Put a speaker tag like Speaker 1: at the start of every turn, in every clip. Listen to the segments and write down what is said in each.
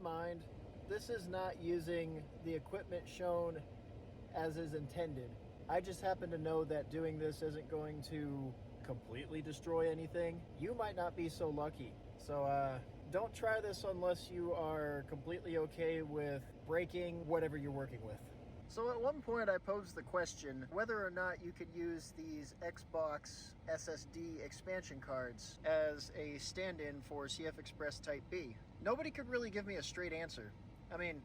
Speaker 1: mind, this is not using the equipment shown as is intended. I just happen to know that doing this isn't going to completely destroy anything. You might not be so lucky. So don't try this unless you are completely okay with breaking whatever you're working with. So at one point I posed the question whether or not you could use these Xbox SSD expansion cards as a stand-in for CF Express Type B. Nobody could really give me a straight answer. I mean,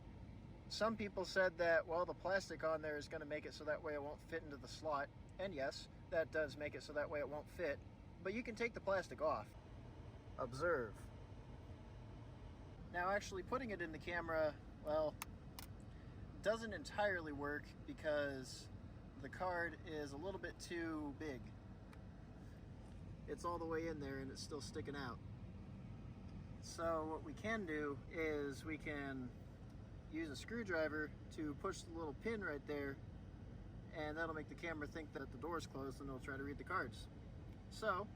Speaker 1: some people said that, well, the plastic on there is going to make it so that way it won't fit into the slot. And yes, that does make it so that way it won't fit. But you can take the plastic off. Observe. Now actually putting it in the camera, well, doesn't entirely work because the card is a little bit too big. It's all the way in there and it's still sticking out. So what we can do is we can use a screwdriver to push the little pin right there, and that'll make the camera think that the door's closed and it'll try to read the cards. So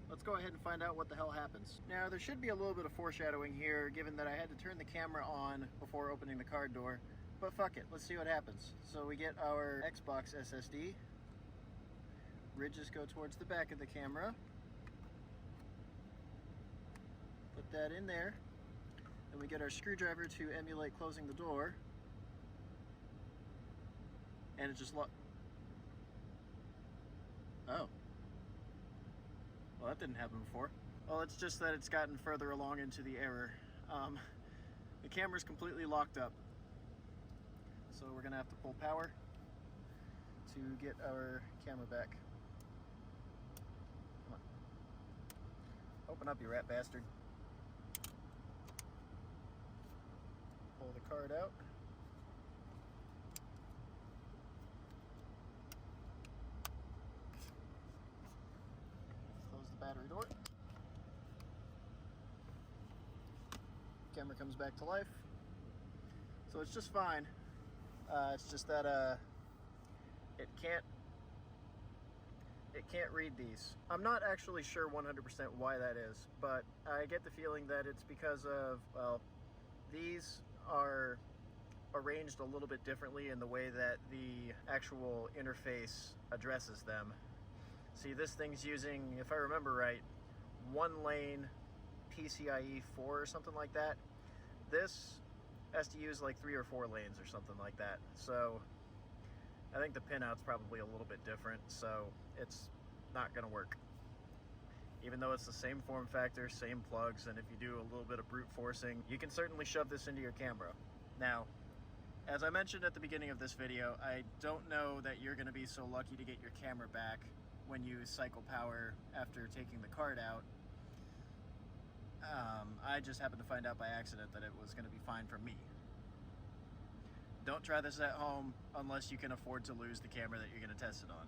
Speaker 1: let's go ahead and find out what the hell happens. Now there should be a little bit of foreshadowing here given that I had to turn the camera on before opening the card door. But fuck it, let's see what happens. So we get our Xbox SSD. Ridges go towards the back of the camera. Put that in there. Then we get our screwdriver to emulate closing the door. And it just Oh. Well, that didn't happen before. Well, it's just that it's gotten further along into the error. The camera's completely locked up. So we're gonna have to pull power to get our camera back. Come on. Open up, you rat bastard. Pull the card out. Close the battery door. Camera comes back to life. So it's just fine. It's just that it can't read these. I'm not actually sure 100% why that is, but I get the feeling that it's because of, well, these are arranged a little bit differently in the way that the actual interface addresses them. See, this thing's using, if I remember right, 1 lane PCIe 4 or something like that. This has to use like 3 or 4 lanes or something like that. So I think the pinout's probably a little bit different, so it's not gonna work. Even though it's the same form factor, same plugs, and if you do a little bit of brute forcing, you can certainly shove this into your camera. Now, as I mentioned at the beginning of this video, I don't know that you're gonna be so lucky to get your camera back when you cycle power after taking the card out. I just happened to find out by accident that it was going to be fine for me. Don't try this at home unless you can afford to lose the camera that you're going to test it on.